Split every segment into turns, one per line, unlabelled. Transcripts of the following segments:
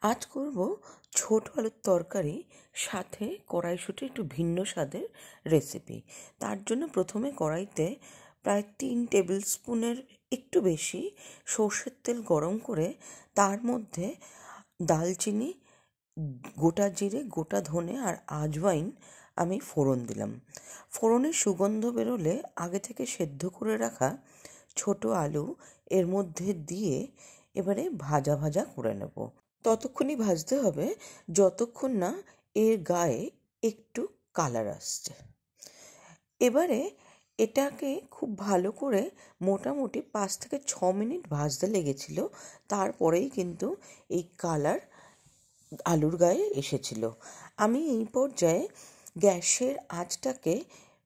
আজ করব ছোট আলুর তরকারি, সাথে কড়াইশুঁটি একটু ভিন্ন স্বাদের রেসিপি। তার জন্য প্রথমে কড়াইতে প্রায় 3 টেবিল স্পুনের একটু বেশি সর্ষের তেল গরম করে তার মধ্যে দালচিনি, গোটা জিরে, গোটা ধনে আর আজওয়াইন আমি ফোড়ন দিলাম। ফোড়নের সুগন্ধ বেরোলে আগে থেকে সেদ্ধ করে রাখা ছোট আলু এর মধ্যে দিয়ে এবারে ভাজা ভাজা করে নেব। ততক্ষণই ভাজতে হবে যতক্ষণ না এর গায়ে একটু কালার আসছে। এবারে এটাকে খুব ভালো করে মোটামুটি 5 থেকে 6 মিনিট ভাজতে লেগেছিল। তারপরেই কিন্তু এই কালার আলুর গায়ে এসেছিল। আমি এই পর্যায়ে গ্যাসের আঁচটাকে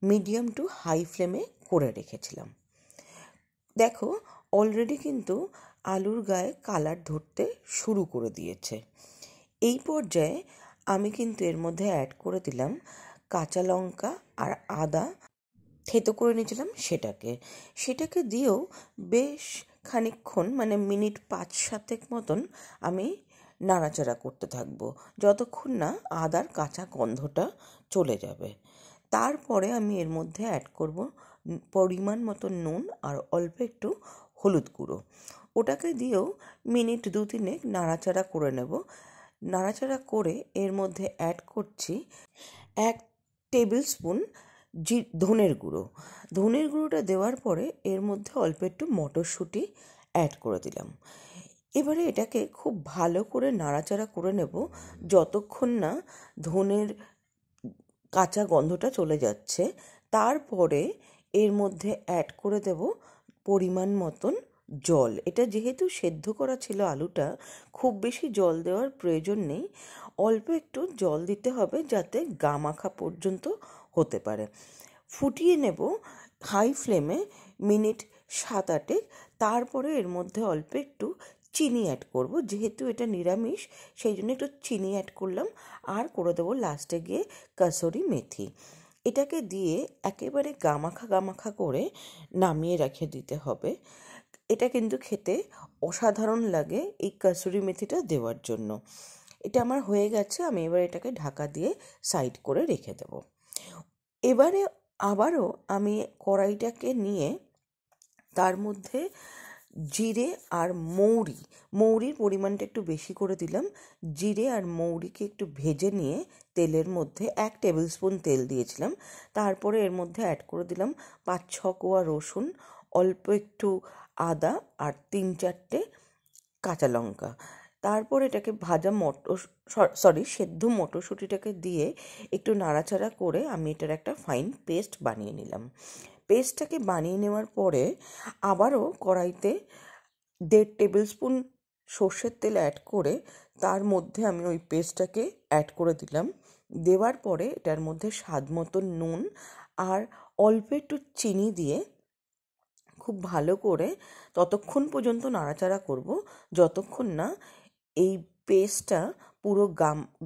মিডিয়াম টু হাই ফ্লেমে করে রেখেছিলাম। দেখো, অলরেডি কিন্তু আলুর গায়ে কালার ধরতে শুরু করে দিয়েছে। এই পর্যায়ে আমি কিন্তু এর মধ্যে অ্যাড করে দিলাম কাঁচা লঙ্কা আর আদা থেতো করে নিয়েছিলাম, সেটাকে দিয়েও বেশ খানিকক্ষণ, মানে মিনিট 5-7 মতন আমি নাড়াচাড়া করতে থাকবো যতক্ষণ না আদার কাঁচা গন্ধটা চলে যাবে। তারপরে আমি এর মধ্যে অ্যাড করব পরিমাণ মতো নুন আর অল্প একটু হলুদ গুঁড়ো। ওটাকে দিয়েও মিনিট 2-3 নাড়াচাড়া করে নেব। নাড়াচাড়া করে এর মধ্যে অ্যাড করছি 1 টেবিল স্পুন ধনের গুঁড়োটা দেওয়ার পরে এর মধ্যে অল্প একটু মটরশুঁটি অ্যাড করে দিলাম। এবারে এটাকে খুব ভালো করে নাড়াচাড়া করে নেব যতক্ষণ না ধনের কাঁচা গন্ধটা চলে যাচ্ছে। তারপরে এর মধ্যে অ্যাড করে দেব পরিমাণ মতন জল। এটা যেহেতু সেদ্ধ করা ছিল আলুটা, খুব বেশি জল দেওয়ার প্রয়োজন নেই, অল্প একটু জল দিতে হবে যাতে গা মাখা পর্যন্ত হতে পারে। ফুটিয়ে নেব হাই ফ্লেমে মিনিট 7-8। তারপরে এর মধ্যে অল্প একটু চিনি অ্যাড করব, যেহেতু এটা নিরামিষ সেই জন্য একটু চিনি অ্যাড করলাম। আর করে দেবো লাস্টে গিয়ে কাসুরি মেথি। এটাকে দিয়ে একেবারে গামাখা করে নামিয়ে রেখে দিতে হবে। এটা কিন্তু খেতে অসাধারণ লাগে এই কাসুরি মেথিটা দেওয়ার জন্য। এটা আমার হয়ে গেছে, আমি এবার এটাকে ঢাকা দিয়ে সাইড করে রেখে দেব। এবারে আবারও আমি কড়াইটাকে নিয়ে তার মধ্যে জিরে আর মৌরির পরিমাণটা একটু বেশি করে দিলাম। জিরে আর মৌরিকে একটু ভেজে নিয়ে তেলের মধ্যে 1 টেবিল স্পুন তেল দিয়েছিলাম। তারপরে এর মধ্যে অ্যাড করে দিলাম 5-6 কোয়া রসুন, অল্প একটু আদা আর 3-4টে কাঁচা লঙ্কা। তারপর এটাকে সেদ্ধ মটরশুঁটিটাকে দিয়ে একটু নাড়াচাড়া করে আমি এটার একটা ফাইন পেস্ট বানিয়ে নিলাম। পেস্টটাকে বানিয়ে নেওয়ার পরে আবারও কড়াইতে 1.5 টেবিল স্পুন সর্ষের তেল অ্যাড করে তার মধ্যে আমি ওই পেস্টটাকে অ্যাড করে দিলাম। দেওয়ার পরে এটার মধ্যে স্বাদ মতো নুন আর অল্প একটু চিনি দিয়ে খুব ভালো করে ততক্ষণ পর্যন্ত নাড়াচাড়া করব যতক্ষণ না এই পেস্টটা পুরো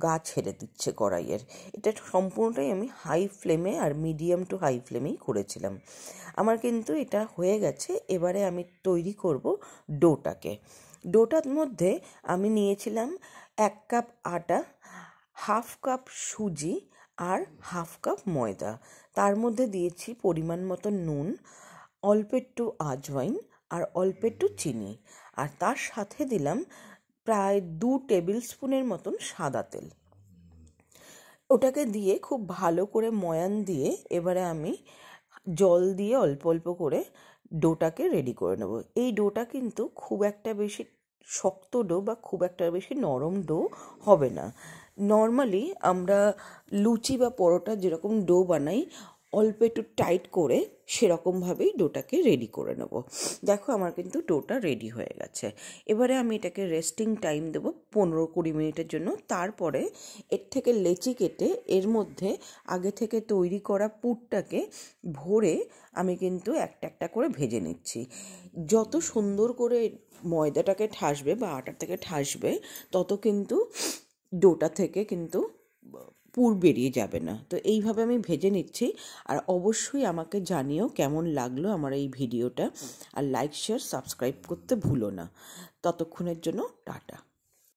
গা ছেড়ে দিচ্ছে কড়াইয়ের। এটা সম্পূর্ণটাই আমি হাই ফ্লেমে আর মিডিয়াম টু হাই ফ্লেমেই করেছিলাম। আমার কিন্তু এটা হয়ে গেছে। এবারে আমি তৈরি করব ডোটার মধ্যে আমি নিয়েছিলাম 1 কাপ আটা, 1/2 কাপ সুজি আর 1/2 কাপ ময়দা। তার মধ্যে দিয়েছি পরিমাণ মতো নুন, অল্প একটু আজওয়াইন আর অল্প একটু চিনি, আর তার সাথে দিলাম প্রায় 2 টেবিল স্পুনের মতন সাদা তেল। ওটাকে দিয়ে খুব ভালো করে ময়ান দিয়ে এবারে আমি জল দিয়ে অল্প অল্প করে ডোটাকে রেডি করে নেব। এই ডোটা কিন্তু খুব একটা বেশি শক্ত ডো বা খুব একটা বেশি নরম ডো হবে না। নর্মালি আমরা লুচি বা পরোটা যেরকম ডো বানাই, অল্প একটু টাইট করে সেরকমভাবেই ডোটাকে রেডি করে নেব। দেখো, আমার কিন্তু ডোটা রেডি হয়ে গেছে। এবারে আমি এটাকে রেস্টিং টাইম দেবো 15-20 মিনিটের জন্য। তারপরে এর থেকে লেচি কেটে এর মধ্যে আগে থেকে তৈরি করা পুরটাকে ভরে আমি কিন্তু একটা একটা করে ভেজে নিচ্ছি। যত সুন্দর করে ময়দাটাকে ঠাসবে বা আটার থেকে ঠাসবে, তত কিন্তু ডোটা থেকে কিন্তু পুর বেরিয়ে যাবে না। তো এইভাবে আমি ভেজে নিচ্ছি। আর অবশ্যই আমাকে জানিও কেমন লাগলো আমার এই ভিডিওটা। আর লাইক, শেয়ার, সাবস্ক্রাইব করতে ভুলো না। ততক্ষণের জন্য টাটা।